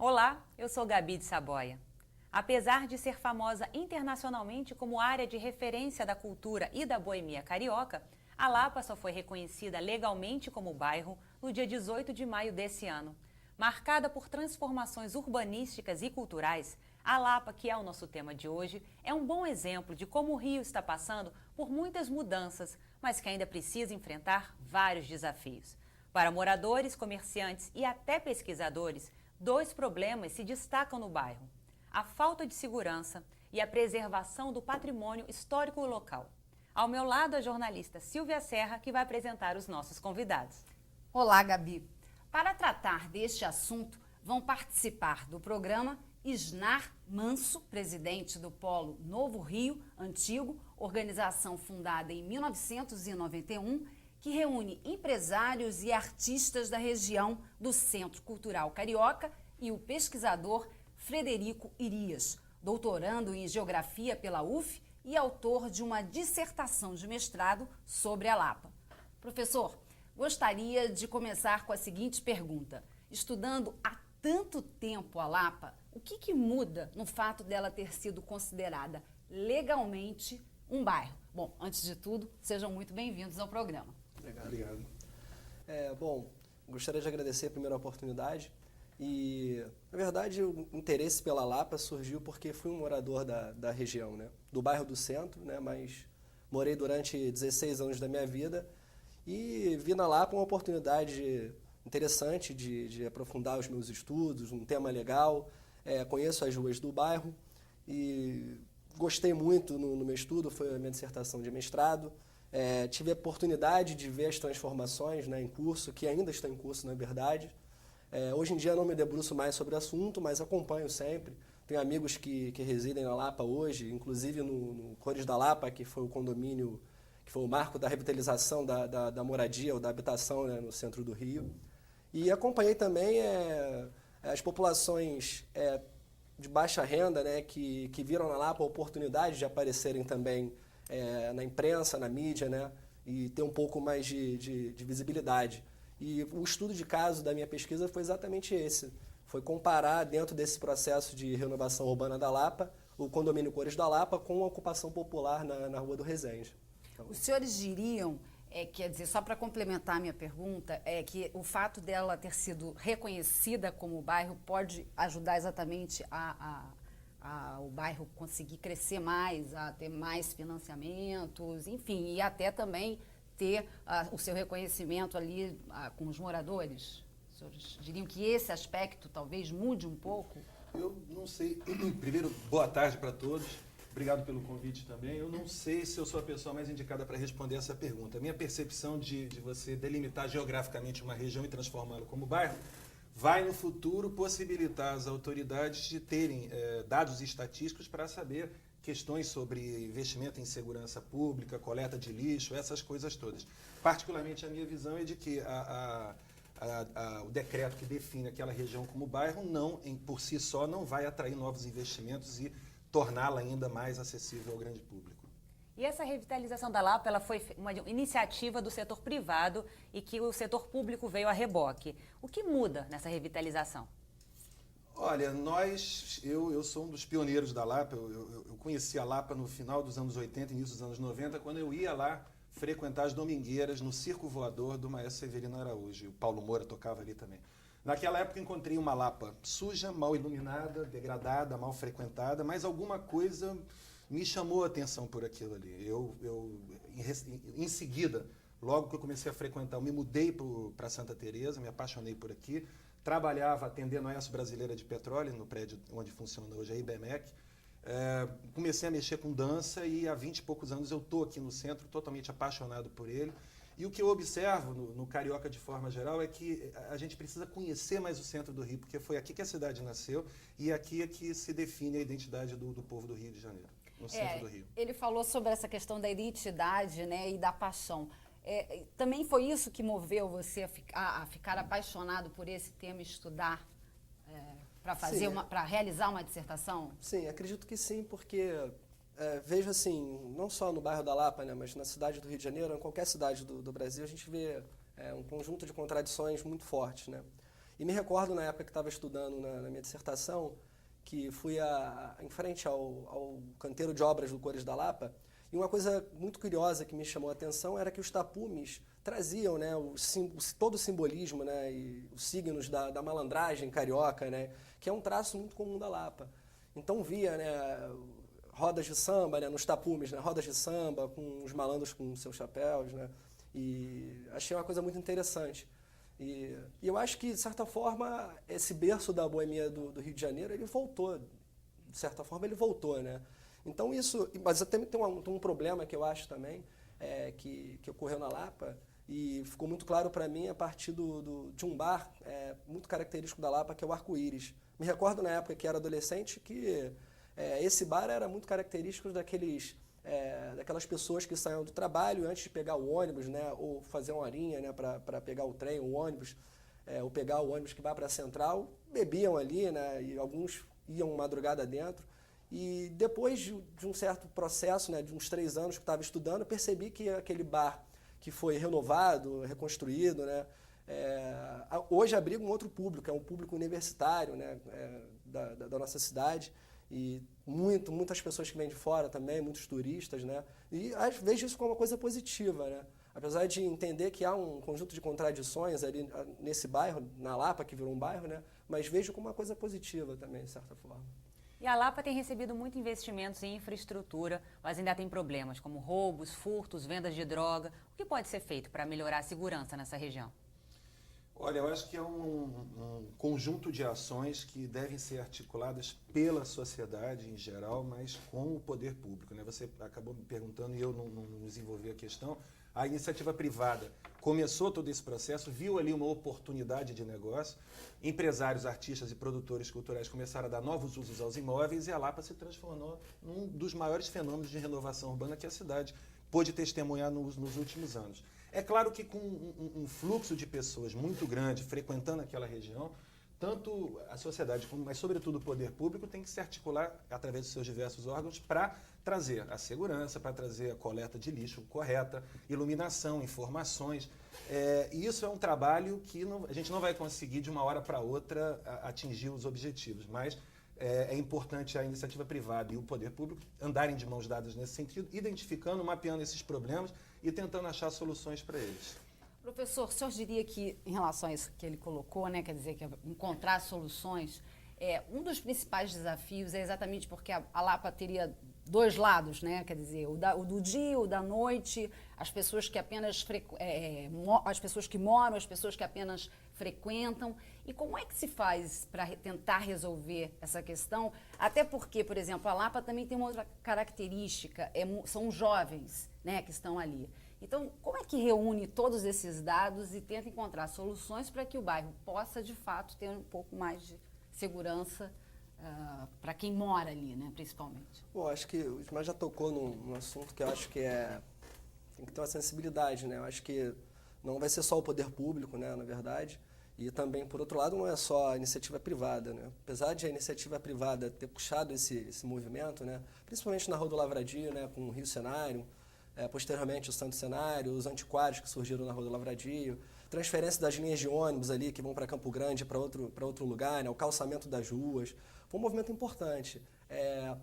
Olá, eu sou Gabi de Saboia. Apesar de ser famosa internacionalmente como área de referência da cultura e da boemia carioca, a Lapa só foi reconhecida legalmente como bairro no dia 18 de maio desse ano. Marcada por transformações urbanísticas e culturais, a Lapa, que é o nosso tema de hoje, é um bom exemplo de como o Rio está passando por muitas mudanças, mas que ainda precisa enfrentar vários desafios. Para moradores, comerciantes e até pesquisadores, dois problemas se destacam no bairro: a falta de segurança e a preservação do patrimônio histórico local. Ao meu lado, a jornalista Silvia Serra, que vai apresentar os nossos convidados. Olá, Gabi. Para tratar deste assunto, vão participar do programa Isnar Manso, presidente do Polo Novo Rio Antigo, organização fundada em 1991, que reúne empresários e artistas da região do Centro Cultural Carioca, e o pesquisador Frederico Irias, doutorando em Geografia pela UF e autor de uma dissertação de mestrado sobre a Lapa. Professor, gostaria de começar com a seguinte pergunta. Estudando há tanto tempo a Lapa, o que muda no fato dela ter sido considerada legalmente um bairro? Bom, antes de tudo, sejam muito bem-vindos ao programa. Obrigado. Gostaria de agradecer a primeira oportunidade e, na verdade, o interesse pela Lapa surgiu porque fui um morador da região, né? Do bairro do Centro, né? Mas morei durante 16 anos da minha vida e vi na Lapa uma oportunidade interessante de aprofundar os meus estudos, um tema legal. Conheço as ruas do bairro e gostei muito no meu estudo, foi a minha dissertação de mestrado. Tive a oportunidade de ver as transformações, né, em curso, que ainda estão em curso, na verdade. Hoje em dia não me debruço mais sobre o assunto, mas acompanho sempre. Tenho amigos que residem na Lapa hoje, inclusive no Cores da Lapa, que foi o condomínio, que foi o marco da revitalização da moradia ou da habitação, né, no centro do Rio. E acompanhei também as populações de baixa renda, né, que viram na Lapa a oportunidade de aparecerem também na imprensa, na mídia, né, e ter um pouco mais de visibilidade. E o estudo de caso da minha pesquisa foi exatamente esse. Foi comparar, dentro desse processo de renovação urbana da Lapa, o condomínio Cores da Lapa com a ocupação popular na Rua do Resende. Então, os senhores diriam, quer dizer, só para complementar a minha pergunta, que o fato dela ter sido reconhecida como bairro pode ajudar exatamente o bairro conseguir crescer mais, a ter mais financiamentos, enfim, e até também ter o seu reconhecimento ali com os moradores? Os senhores diriam que esse aspecto talvez mude um pouco? Eu não sei. Primeiro, boa tarde para todos. Obrigado pelo convite também. Eu não sei se eu sou a pessoa mais indicada para responder essa pergunta. A minha percepção de você delimitar geograficamente uma região e transformá-la como bairro vai, no futuro, possibilitar as autoridades de terem dados estatísticos para saber questões sobre investimento em segurança pública, coleta de lixo, essas coisas todas. Particularmente, a minha visão é de que o decreto que define aquela região como bairro, por si só, não vai atrair novos investimentos e torná-la ainda mais acessível ao grande público. E essa revitalização da Lapa, ela foi uma iniciativa do setor privado e que o setor público veio a reboque. O que muda nessa revitalização? Olha, eu sou um dos pioneiros da Lapa. Eu conheci a Lapa no final dos anos 80, início dos anos 90, quando eu ia lá frequentar as domingueiras no Circo Voador do maestro Severino Araújo. O Paulo Moura tocava ali também. Naquela época encontrei uma Lapa suja, mal iluminada, degradada, mal frequentada, mas alguma coisa me chamou a atenção por aquilo ali. Em seguida, logo que eu comecei a frequentar, eu me mudei para Santa Teresa, me apaixonei por aqui. Trabalhava atendendo a AESO Brasileira de Petróleo, no prédio onde funciona hoje a IBMEC. Comecei a mexer com dança e há 20 e poucos anos eu estou aqui no centro, totalmente apaixonado por ele. E o que eu observo no Carioca de forma geral é que a gente precisa conhecer mais o centro do Rio, porque foi aqui que a cidade nasceu e aqui é que se define a identidade do povo do Rio de Janeiro, no centro do Rio. Ele falou sobre essa questão da identidade, né, e da paixão. Também foi isso que moveu você a ficar apaixonado por esse tema, estudar para realizar uma dissertação? Sim, acredito que sim, porque vejo assim, não só no bairro da Lapa, né, mas na cidade do Rio de Janeiro, em qualquer cidade do Brasil, a gente vê um conjunto de contradições muito fortes, né? E me recordo, na época que estava estudando na minha dissertação, que fui em frente ao canteiro de obras do Cores da Lapa, e uma coisa muito curiosa que me chamou a atenção era que os tapumes traziam, né, todo o simbolismo, né, e os signos da malandragem carioca, né, que é um traço muito comum da Lapa. Então via, né, rodas de samba, né, nos tapumes, né, rodas de samba com os malandros com seus chapéus, né, e achei uma coisa muito interessante. E eu acho que, de certa forma, esse berço da boemia do Rio de Janeiro, ele voltou, de certa forma ele voltou, né. Então isso, mas tem um problema que eu acho também, que ocorreu na Lapa, e ficou muito claro para mim a partir de um bar muito característico da Lapa, que é o Arco-Íris. Me recordo na época que era adolescente que esse bar era muito característico daquelas pessoas que saíam do trabalho antes de pegar o ônibus, né, ou fazer uma horinha, né, para pegar o trem, o ônibus, ou pegar o ônibus que vai para a Central, bebiam ali, né, e alguns iam madrugada dentro. E depois de um certo processo, né, de uns 3 anos que eu estava estudando, eu percebi que aquele bar que foi renovado, reconstruído, né, hoje abriga um outro público, é um público universitário, né, da nossa cidade, e muitas pessoas que vêm de fora também, muitos turistas, né, e vejo isso como uma coisa positiva, né, apesar de entender que há um conjunto de contradições ali nesse bairro, na Lapa, que virou um bairro, né, mas vejo como uma coisa positiva também, de certa forma. E a Lapa tem recebido muito investimentos em infraestrutura, mas ainda tem problemas como roubos, furtos, vendas de droga. O que pode ser feito para melhorar a segurança nessa região? Olha, eu acho que é um conjunto de ações que devem ser articuladas pela sociedade em geral, mas com o poder público, né? Você acabou me perguntando e eu não desenvolvi a questão. A iniciativa privada começou todo esse processo, viu ali uma oportunidade de negócio, empresários, artistas e produtores culturais começaram a dar novos usos aos imóveis e a Lapa se transformou num dos maiores fenômenos de renovação urbana que a cidade pôde testemunhar nos últimos anos. É claro que com um fluxo de pessoas muito grande frequentando aquela região, tanto a sociedade, mas sobretudo o poder público, tem que se articular através dos seus diversos órgãos para trazer a segurança, para trazer a coleta de lixo correta, iluminação, informações. E isso é um trabalho que a gente não vai conseguir de uma hora para outra atingir os objetivos, mas é importante a iniciativa privada e o poder público andarem de mãos dadas nesse sentido, identificando, mapeando esses problemas e tentando achar soluções para eles. Professor, o senhor diria que, em relação a isso que ele colocou, né, quer dizer, que encontrar soluções, um dos principais desafios é exatamente porque a Lapa teria 2 lados, né, quer dizer, o do dia, o da noite, as pessoas que apenas as pessoas que moram, as pessoas que apenas frequentam. E como é que se faz para tentar resolver essa questão? Até porque, por exemplo, a Lapa também tem uma outra característica, são os jovens, né, que estão ali. Então, como é que reúne todos esses dados e tenta encontrar soluções para que o bairro possa, de fato, ter um pouco mais de segurança para quem mora ali, né, principalmente? Bom, acho que o Ismael já tocou num assunto que eu acho que tem que ter uma sensibilidade, né? Eu acho que não vai ser só o poder público, né, na verdade, e também, por outro lado, não é só a iniciativa privada, né? Apesar de a iniciativa privada ter puxado esse movimento, né, principalmente na Rua do Lavradio, né, com o Rio Cenário, posteriormente o Santo Cenário, os antiquários que surgiram na Rua do Lavradio, transferência das linhas de ônibus ali que vão para Campo Grande, para outro lugar, né, o calçamento das ruas, foi um movimento importante.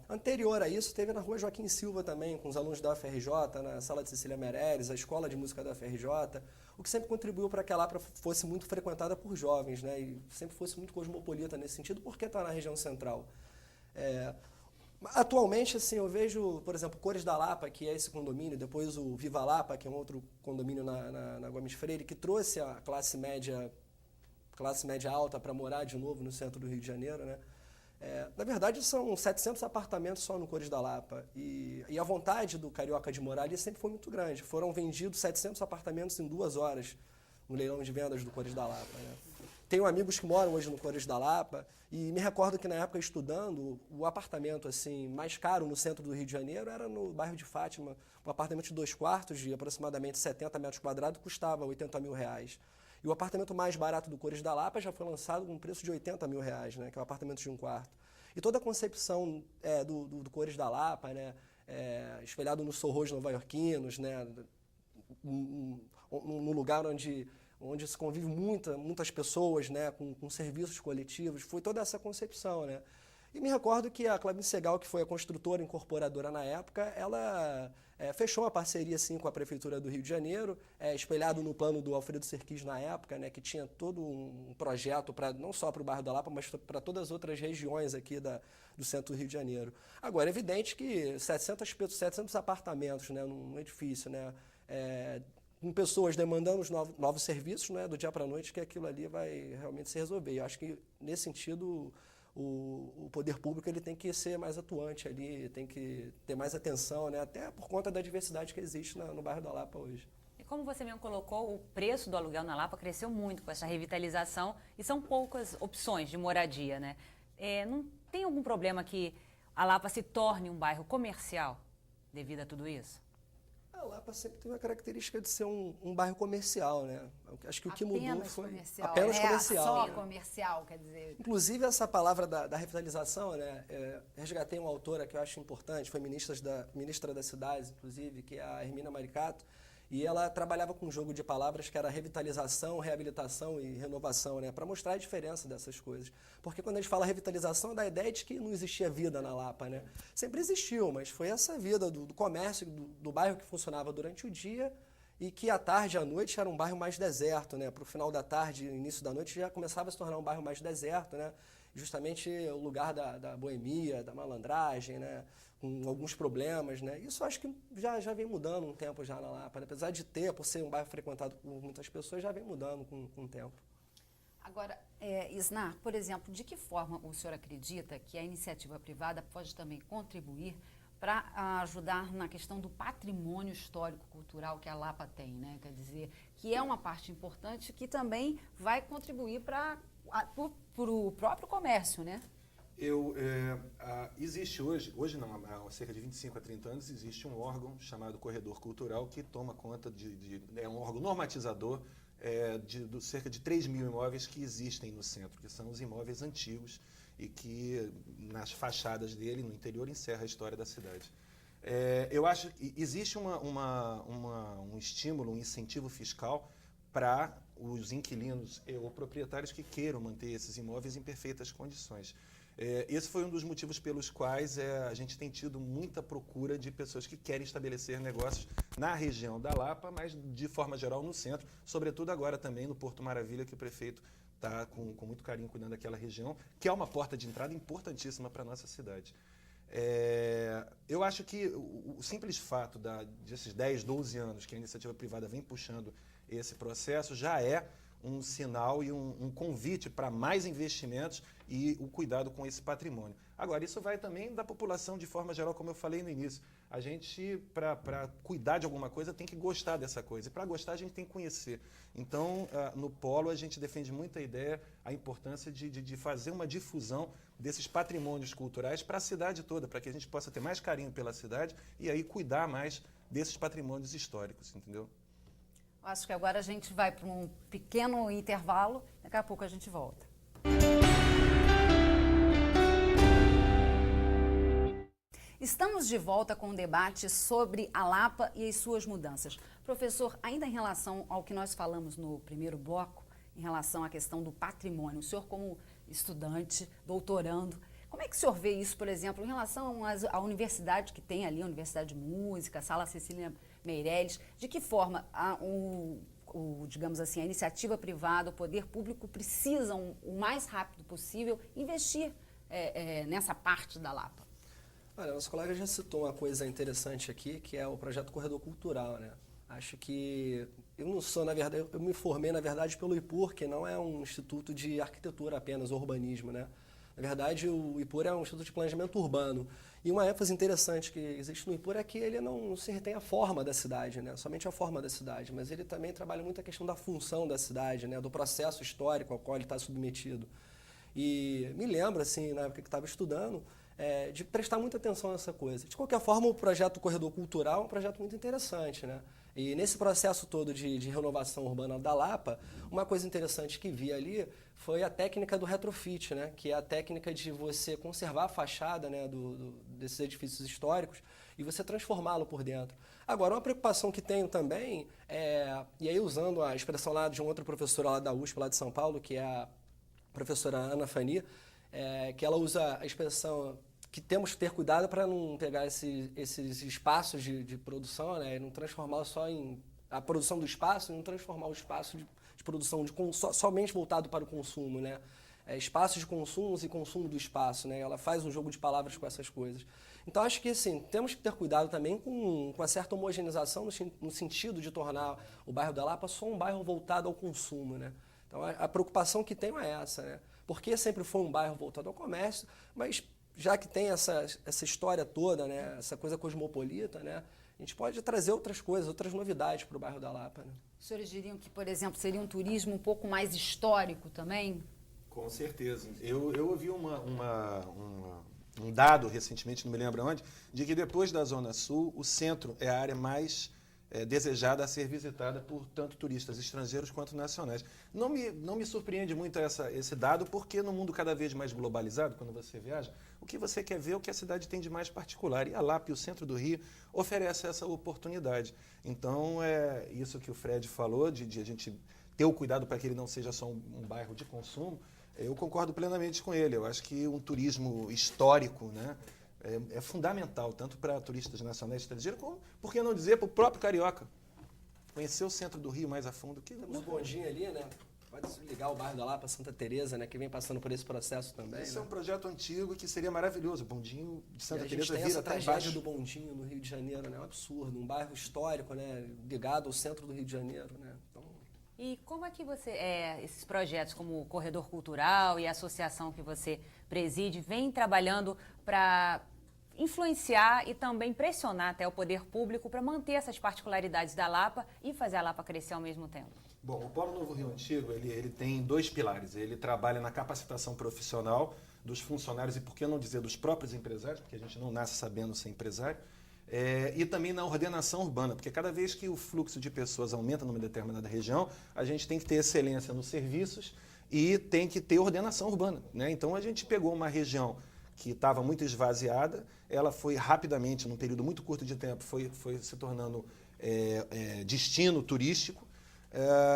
Anterior a isso, teve na Rua Joaquim Silva também, com os alunos da UFRJ, na Sala de Cecília Meirelles, a Escola de Música da UFRJ, o que sempre contribuiu para que a Lapa fosse muito frequentada por jovens, né, e sempre fosse muito cosmopolita nesse sentido, porque está na região central. Atualmente, assim, eu vejo, por exemplo, Cores da Lapa, que é esse condomínio, depois o Viva Lapa, que é um outro condomínio na Gomes Freire, que trouxe a classe média alta para morar de novo no centro do Rio de Janeiro, né? Na verdade, são 700 apartamentos só no Cores da Lapa. E a vontade do carioca de morar ali sempre foi muito grande. Foram vendidos 700 apartamentos em 2 horas no leilão de vendas do Cores da Lapa, né? Tenho amigos que moram hoje no Cores da Lapa e me recordo que na época estudando, o apartamento assim mais caro no centro do Rio de Janeiro era no bairro de Fátima. Um apartamento de 2 quartos de aproximadamente 70 metros quadrados custava R$80 mil. E o apartamento mais barato do Cores da Lapa já foi lançado com um preço de R$80 mil, né, que é um apartamento de 1 quarto. E toda a concepção do Cores da Lapa, né, espelhado nos sorros nova-iorquinos, né, num lugar onde onde se convive muitas pessoas, né, com serviços coletivos, foi toda essa concepção, né. E me recordo que a Klabin Segal, que foi a construtora incorporadora na época, ela fechou uma parceria assim, com a Prefeitura do Rio de Janeiro, espelhado no plano do Alfredo Serquis na época, né, que tinha todo um projeto não só para o bairro da Lapa, mas para todas as outras regiões aqui do centro do Rio de Janeiro. Agora, é evidente que 700 apartamentos, né, num edifício, né, com pessoas demandando os novos serviços, né, do dia para a noite, que aquilo ali vai realmente se resolver. Eu acho que, nesse sentido, o poder público ele tem que ser mais atuante ali, tem que ter mais atenção, né? Até por conta da diversidade que existe no bairro da Lapa hoje. E como você mesmo colocou, o preço do aluguel na Lapa cresceu muito com essa revitalização e são poucas opções de moradia, né? Não tem algum problema que a Lapa se torne um bairro comercial devido a tudo isso? A Lapa sempre tem uma característica de ser um bairro comercial, né? Acho que o que mudou foi comercial. Apenas comercial. Só né? comercial, quer dizer. Inclusive, essa palavra da revitalização, né? Resgatei uma autora que eu acho importante, foi ministra das cidades, inclusive, que é a Hermínia Maricato, e ela trabalhava com um jogo de palavras que era revitalização, reabilitação e renovação, né? Para mostrar a diferença dessas coisas. Porque quando a gente fala revitalização, dá a ideia de que não existia vida na Lapa, né? Sempre existiu, mas foi essa vida do comércio, do bairro que funcionava durante o dia e que à tarde e à noite era um bairro mais deserto, né? Para o final da tarde e início da noite já começava a se tornar um bairro mais deserto, né? Justamente o lugar da boemia, da malandragem, né? Com alguns problemas, né? Isso acho que já vem mudando um tempo já na Lapa, né? Apesar de por ser um bairro frequentado por muitas pessoas, já vem mudando com o tempo. Agora, Isnar, por exemplo, de que forma o senhor acredita que a iniciativa privada pode também contribuir para ajudar na questão do patrimônio histórico-cultural que a Lapa tem, né? Quer dizer, que é uma parte importante que também vai contribuir para o próprio comércio, né? Existe hoje não, há cerca de 25 a 30 anos, existe um órgão chamado Corredor Cultural que toma conta é um órgão normatizador de cerca de 3 mil imóveis que existem no centro, que são os imóveis antigos e que nas fachadas dele, no interior, encerra a história da cidade. Eu acho que existe um estímulo, um incentivo fiscal para os inquilinos ou proprietários que queiram manter esses imóveis em perfeitas condições. Esse foi um dos motivos pelos quais a gente tem tido muita procura de pessoas que querem estabelecer negócios na região da Lapa, mas de forma geral no centro, sobretudo agora também no Porto Maravilha, que o prefeito está com muito carinho cuidando daquela região, que é uma porta de entrada importantíssima para a nossa cidade. Eu acho que o simples fato desses 10, 12 anos que a iniciativa privada vem puxando esse processo já é um sinal e um convite para mais investimentos e o cuidado com esse patrimônio. Agora, isso vai também da população de forma geral, como eu falei no início. A gente, para cuidar de alguma coisa, tem que gostar dessa coisa. E para gostar, a gente tem que conhecer. Então, no Polo, a gente defende muito a ideia, a importância de fazer uma difusão desses patrimônios culturais para a cidade toda, para que a gente possa ter mais carinho pela cidade e aí cuidar mais desses patrimônios históricos, entendeu? Acho que agora a gente vai para um pequeno intervalo, daqui a pouco a gente volta. Estamos de volta com um debate sobre a Lapa e as suas mudanças. Professor, ainda em relação ao que nós falamos no primeiro bloco, em relação à questão do patrimônio, o senhor como estudante, doutorando, como é que o senhor vê isso, por exemplo, em relação à universidade que tem ali, a Universidade de Música, a Sala Cecília Meirelles, de que forma digamos assim, a iniciativa privada, o poder público precisam, o mais rápido possível, investir nessa parte da Lapa? Olha, nosso colega já citou uma coisa interessante aqui, que é o projeto Corredor Cultural, né? Acho que eu não sou, na verdade, eu me formei, na verdade, pelo IPUR, que não é um instituto de arquitetura apenas, urbanismo, né? Na verdade, o IPUR é um instituto de planejamento urbano. E uma ênfase interessante que existe no IPUR é que ele não se retém a forma da cidade, né? Somente a forma da cidade, mas ele também trabalha muito a questão da função da cidade, né? Do processo histórico ao qual ele está submetido. E me lembro, assim, na época que estava estudando, de prestar muita atenção nessa coisa. De qualquer forma, o projeto Corredor Cultural é um projeto muito interessante, né? E nesse processo todo de renovação urbana da Lapa, uma coisa interessante que vi ali foi a técnica do retrofit, né? Que é a técnica de você conservar a fachada, né, desses edifícios históricos e você transformá-lo por dentro. Agora, uma preocupação que tenho também, e aí usando a expressão lá de uma outra professora lá da USP, lá de São Paulo, que é a professora Ana Fani, que ela usa a expressão que temos que ter cuidado para não pegar esses espaços de produção, né, e não transformá-lo só em a produção do espaço, e não transformar o espaço de produção somente voltado para o consumo, né? Espaços de consumos e consumo do espaço, né? Ela faz um jogo de palavras com essas coisas. Então, acho que, assim, temos que ter cuidado também com uma certa homogeneização no sentido de tornar o bairro da Lapa só um bairro voltado ao consumo, né? Então, a preocupação que tenho é essa, né? Porque sempre foi um bairro voltado ao comércio, mas já que tem essa história toda, né? Essa coisa cosmopolita, né? A gente pode trazer outras coisas, outras novidades para o bairro da Lapa, né? Os senhores diriam que, por exemplo, seria um turismo um pouco mais histórico também? Com certeza. Eu ouvi um dado recentemente, não me lembro onde, de que depois da Zona Sul, o centro é a área mais desejada a ser visitada por tanto turistas estrangeiros quanto nacionais. Não me surpreende muito esse dado, porque no mundo cada vez mais globalizado, quando você viaja, o que você quer ver é o que a cidade tem de mais particular. E a Lapa e o centro do Rio oferece essa oportunidade. Então, é isso que o Fred falou, de a gente ter o cuidado para que ele não seja só um bairro de consumo. Eu concordo plenamente com ele. Eu acho que um turismo histórico, né, é fundamental, tanto para turistas nacionais e estrangeiros, como, por que não dizer, para o próprio carioca. Conhecer o centro do Rio mais a fundo. Temos um bondinho ali, né? Pode ligar o bairro da Lapa, Santa Teresa, né? Que vem passando por esse processo também. Esse né? é um projeto antigo que seria maravilhoso. O bondinho de Santa Teresa vira essa até tragédia do bondinho no Rio de Janeiro, né? É um absurdo. Um bairro histórico, né? Ligado ao centro do Rio de Janeiro, né? Então... E como é que você, esses projetos como o Corredor Cultural e a associação que você preside, vem trabalhando para influenciar e também pressionar até o poder público para manter essas particularidades da Lapa e fazer a Lapa crescer ao mesmo tempo? Bom, o Polo Novo Rio Antigo, ele tem dois pilares. Ele trabalha na capacitação profissional dos funcionários e, por que não dizer, dos próprios empresários, porque a gente não nasce sabendo ser empresário, e também na ordenação urbana, porque cada vez que o fluxo de pessoas aumenta numa determinada região, a gente tem que ter excelência nos serviços e tem que ter ordenação urbana, né? Então, a gente pegou uma região que estava muito esvaziada, ela foi rapidamente, num período muito curto de tempo, foi se tornando destino turístico.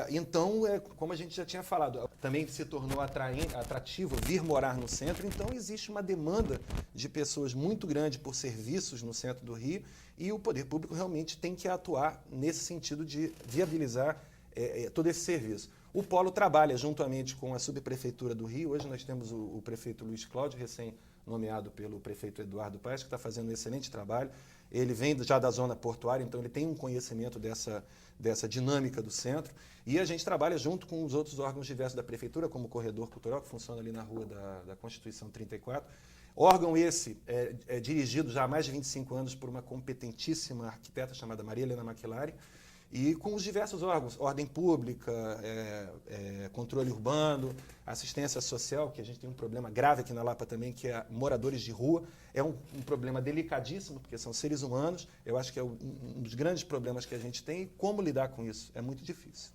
Então, como a gente já tinha falado, também se tornou atrativo vir morar no centro, então existe uma demanda de pessoas muito grande por serviços no centro do Rio e o poder público realmente tem que atuar nesse sentido de viabilizar todo esse serviço. O Polo trabalha juntamente com a subprefeitura do Rio. Hoje nós temos o prefeito Luiz Cláudio, recém-nomeado pelo prefeito Eduardo Paes, que está fazendo um excelente trabalho. Ele vem já da zona portuária, então ele tem um conhecimento dessa dinâmica do centro. E a gente trabalha junto com os outros órgãos diversos da prefeitura, como o Corredor Cultural, que funciona ali na rua da Constituição 34. Órgão esse dirigido já há mais de 25 anos por uma competentíssima arquiteta chamada Maria Helena Maquilari, e com os diversos órgãos, ordem pública, controle urbano, assistência social, que a gente tem um problema grave aqui na Lapa também, que é moradores de rua. É um problema delicadíssimo, porque são seres humanos. Eu acho que é um dos grandes problemas que a gente tem. E como lidar com isso? É muito difícil.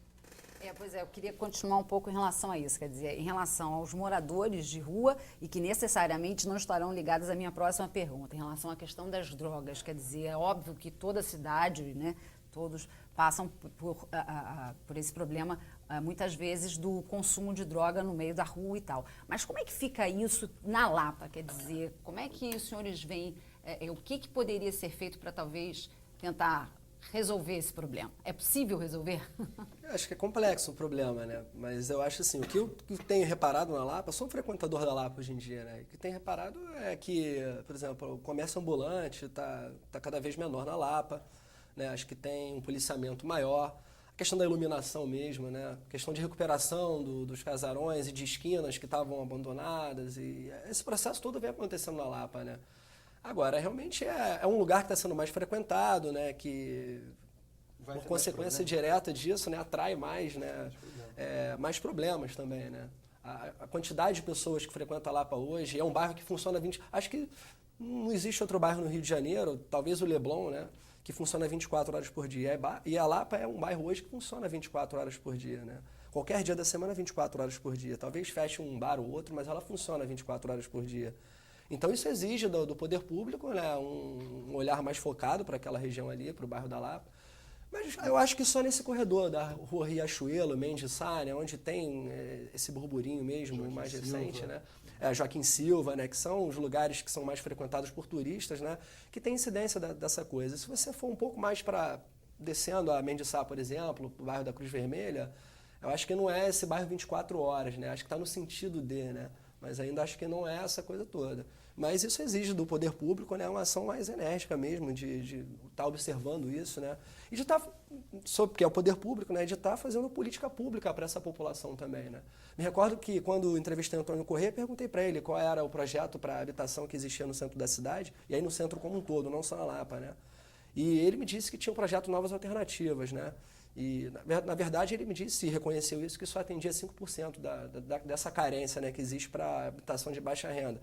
Pois é, eu queria continuar um pouco em relação a isso, quer dizer, em relação aos moradores de rua e que necessariamente não estarão ligados à minha próxima pergunta, em relação à questão das drogas, quer dizer, é óbvio que toda cidade, né, todos passam por esse problema, muitas vezes, do consumo de droga no meio da rua e tal. Mas como é que fica isso na Lapa? Quer dizer, como é que os senhores veem, o que poderia ser feito para talvez tentar resolver esse problema? É possível resolver? Eu acho que é complexo o problema, né? Mas eu acho assim, o que eu tenho reparado na Lapa, sou um frequentador da Lapa hoje em dia, né? O que tenho reparado é que, por exemplo, o comércio ambulante está cada vez menor na Lapa, né? Acho que tem um policiamento maior. A questão da iluminação mesmo, né? A questão de recuperação dos casarões e de esquinas que estavam abandonadas. E esse processo todo vem acontecendo na Lapa, né? Agora, realmente é um lugar que está sendo mais frequentado, né? Que, por consequência direta disso, né? Atrai mais, né? Mais problemas também, né? A quantidade de pessoas que frequentam a Lapa hoje é um bairro que funciona 20... Acho que não existe outro bairro no Rio de Janeiro, talvez o Leblon, né? Que funciona 24 horas por dia. E a Lapa é um bairro hoje que funciona 24 horas por dia, né? Qualquer dia da semana, 24 horas por dia. Talvez feche um bar ou outro, mas ela funciona 24 horas por dia. Então isso exige do poder público, né, um olhar mais focado para aquela região ali, para o bairro da Lapa. Mas eu acho que só nesse corredor da rua Riachuelo, Mendes Sá, né, onde tem esse burburinho mesmo, Joaquim mais recente, Silva. Né? Joaquim Silva, né, que são os lugares que são mais frequentados por turistas, né, que tem incidência dessa coisa. Se você for um pouco mais para descendo a Mendes Sá, por exemplo, o bairro da Cruz Vermelha, eu acho que não é esse bairro 24 horas, né? Acho que está no sentido de, né? Mas ainda acho que não é essa coisa toda. Mas isso exige do poder público, né, uma ação mais enérgica mesmo, de estar observando isso, né, e de estar, porque é o poder público, né, de estar fazendo política pública para essa população também. Né. Me recordo que quando entrevistei o Antônio Corrêa, perguntei para ele qual era o projeto para habitação que existia no centro da cidade, e aí no centro como um todo, não só na Lapa. Né. E ele me disse que tinha um projeto Novas Alternativas, né. E, na verdade, ele me disse e reconheceu isso, que só atendia 5% dessa carência, né, que existe para habitação de baixa renda.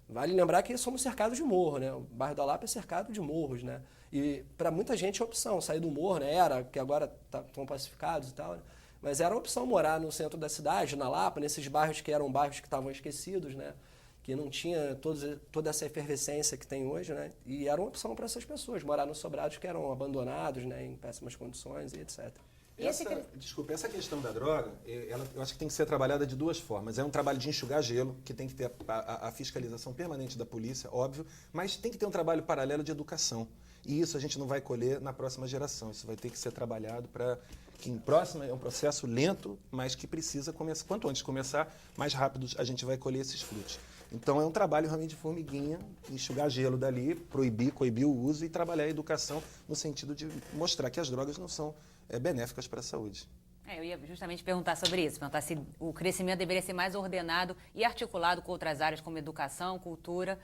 Vale lembrar que somos cercados de morro, né? O bairro da Lapa é cercado de morros, né? E para muita gente é opção sair do morro, né? Que agora estão pacificados e tal, né? Mas era a opção morar no centro da cidade, na Lapa, nesses bairros que eram bairros que estavam esquecidos, né? Que não tinha toda essa efervescência que tem hoje, né? E era uma opção para essas pessoas, morar nos sobrados que eram abandonados, né? Em péssimas condições e etc. Desculpa, essa questão da droga, eu acho que tem que ser trabalhada de duas formas. É um trabalho de enxugar gelo, que tem que ter a fiscalização permanente da polícia, óbvio, mas tem que ter um trabalho paralelo de educação. E isso a gente não vai colher na próxima geração. Isso vai ter que ser trabalhado para que é um processo lento, mas que precisa começar. Quanto antes começar, mais rápido a gente vai colher esses frutos. Então é um trabalho realmente de formiguinha, enxugar gelo dali, coibir o uso e trabalhar a educação no sentido de mostrar que as drogas não são benéficas para a saúde. Eu ia justamente perguntar sobre isso, perguntar se o crescimento deveria ser mais ordenado e articulado com outras áreas como educação, cultura,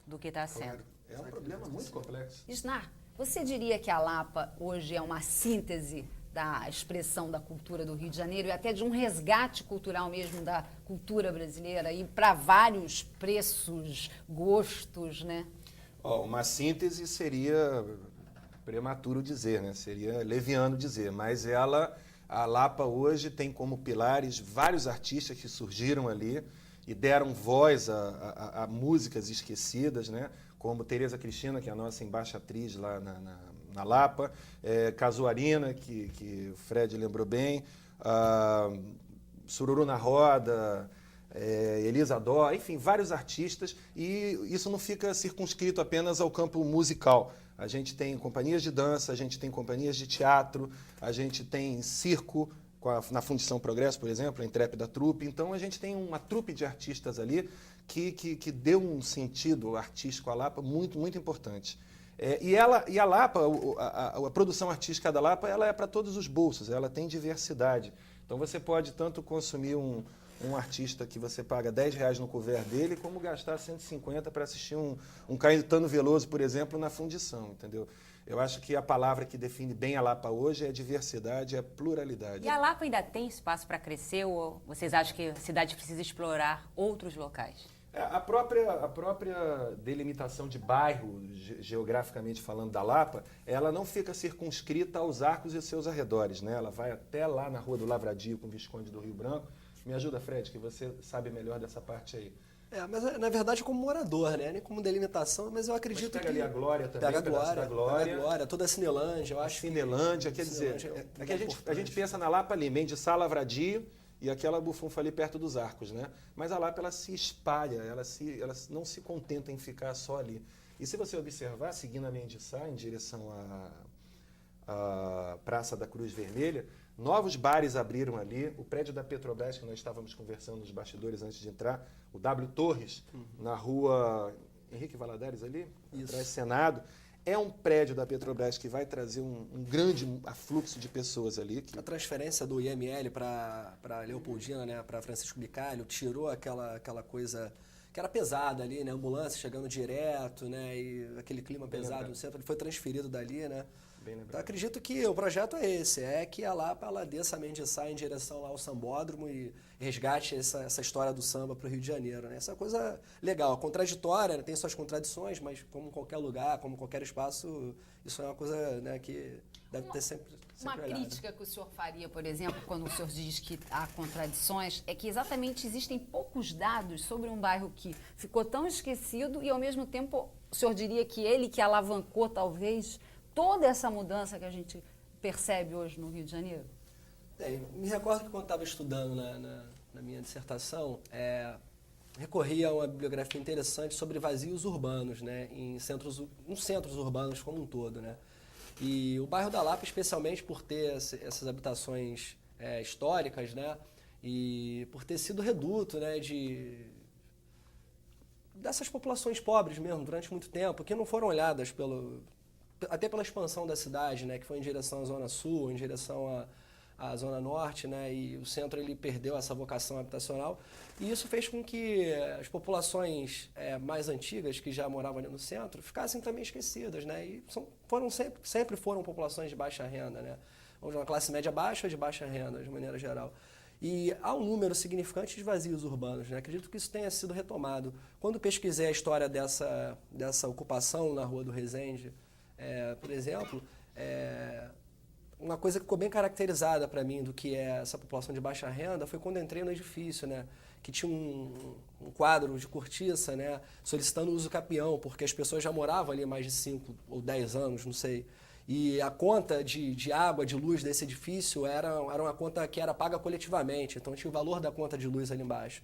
do que está sendo. É um problema muito complexo. Isnar, você diria que a Lapa hoje é uma síntese da expressão da cultura do Rio de Janeiro e até de um resgate cultural mesmo da cultura brasileira e para vários preços, gostos, né? Uma síntese seria prematuro dizer, né? Seria leviano dizer, mas a Lapa hoje tem como pilares vários artistas que surgiram ali e deram voz a músicas esquecidas, né? Como Tereza Cristina, que é a nossa embaixatriz lá na Lapa, Casuarina, que o Fred lembrou bem, Sururu na Roda, Elisa Dó, enfim, vários artistas, e isso não fica circunscrito apenas ao campo musical. A gente tem companhias de dança, a gente tem companhias de teatro, a gente tem circo, na Fundição Progresso, por exemplo, a Intrépida Trupe. Então, a gente tem uma trupe de artistas ali que deu um sentido artístico à Lapa muito, muito importante. E a Lapa, a produção artística da Lapa, ela é para todos os bolsos, ela tem diversidade. Então, você pode tanto consumir um artista que você paga R$10 no couvert dele, como gastar 150 para assistir um Caetano Veloso, por exemplo, na Fundição, entendeu? Eu acho que a palavra que define bem a Lapa hoje é diversidade, é pluralidade. E a Lapa ainda tem espaço para crescer ou vocês acham que a cidade precisa explorar outros locais? A própria delimitação de bairro, geograficamente falando, da Lapa, ela não fica circunscrita aos Arcos e seus arredores, né? Ela vai até lá na Rua do Lavradio com o Visconde do Rio Branco. Me ajuda, Fred, que você sabe melhor dessa parte aí. Mas na verdade como morador, né? Nem como delimitação, mas eu acredito que... Pega ali a Glória também, pega a Glória, toda a Cinelândia, eu acho. Cinelândia, quer dizer, que a gente pensa na Lapa ali, Mendes Sá, Lavradio e aquela bufunfa ali perto dos Arcos, né? Mas a Lapa, ela se espalha, ela não se contenta em ficar só ali. E se você observar, seguindo a Mendes Sá, em direção à Praça da Cruz Vermelha, novos bares abriram ali, o prédio da Petrobras, que nós estávamos conversando nos bastidores antes de entrar, o W Torres, na rua Henrique Valadares ali, atrás do Senado, é um prédio da Petrobras que vai trazer um grande afluxo de pessoas ali. A transferência do IML para Leopoldina, né, para Francisco Bicalho, tirou aquela coisa que era pesada ali, né, ambulância chegando direto, né, e aquele clima pesado no centro, ele foi transferido dali, né. Bem lembrado. Então, acredito que o projeto é esse, é que a Lapa ela desça a Mendiçá em direção lá ao Sambódromo e resgate essa história do samba para o Rio de Janeiro, né? Essa coisa legal, contraditória, né? Tem suas contradições, mas como qualquer lugar, como qualquer espaço, isso é uma coisa, né, que deve ter sempre Uma olhado. crítica que o senhor faria, por exemplo, quando o senhor diz que há contradições, é que exatamente existem poucos dados sobre um bairro que ficou tão esquecido e, ao mesmo tempo, o senhor diria que ele que alavancou, talvez, toda essa mudança que a gente percebe hoje no Rio de Janeiro? Me recordo que quando estava estudando na minha dissertação, recorri a uma bibliografia interessante sobre vazios urbanos, né, nos centros urbanos como um todo, né? E o bairro da Lapa, especialmente por ter essas habitações históricas, né, e por ter sido reduto, né, dessas populações pobres mesmo durante muito tempo, que não foram olhadas até pela expansão da cidade, né, que foi em direção à Zona Sul, em direção à Zona Norte, né, e o centro ele perdeu essa vocação habitacional, e isso fez com que as populações mais antigas, que já moravam ali no centro, ficassem também esquecidas, né, e sempre foram populações de baixa renda, né, ou de uma classe média baixa ou de baixa renda, de maneira geral. E há um número significante de vazios urbanos, né? Acredito que isso tenha sido retomado. Quando pesquisei a história dessa ocupação na Rua do Resende, por exemplo, uma coisa que ficou bem caracterizada para mim do que é essa população de baixa renda foi quando entrei no edifício, né, que tinha um quadro de cortiça, né, solicitando uso capião, porque as pessoas já moravam ali há mais de 5 ou 10 anos, não sei. E a conta de água, de luz desse edifício era uma conta que era paga coletivamente, então tinha o valor da conta de luz ali embaixo.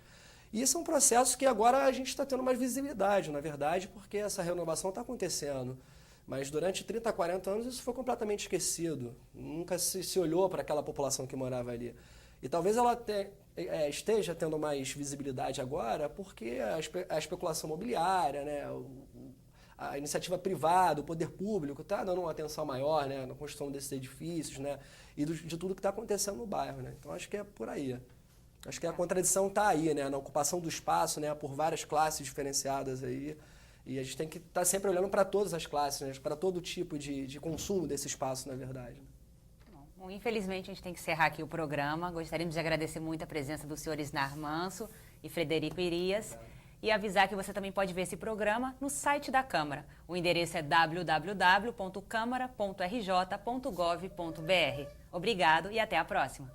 E isso é um processo que agora a gente está tendo mais visibilidade, na verdade, porque essa renovação está acontecendo. Mas durante 30, 40 anos isso foi completamente esquecido. Nunca se olhou para aquela população que morava ali. E talvez ela esteja tendo mais visibilidade agora porque a especulação imobiliária, né, a iniciativa privada, o poder público está dando uma atenção maior, né, na construção desses edifícios, né, e de tudo que está acontecendo no bairro, né. Então acho que é por aí. Acho que a contradição está aí, né, na ocupação do espaço, né, por várias classes diferenciadas aí. E a gente tem que estar sempre olhando para todas as classes, né, para todo tipo de consumo desse espaço, na verdade. Bom, infelizmente a gente tem que encerrar aqui o programa. Gostaríamos de agradecer muito a presença do senhor Isnar Manso e Frederico Irias. E avisar que você também pode ver esse programa no site da Câmara. O endereço é www.câmara.rj.gov.br. Obrigado e até a próxima.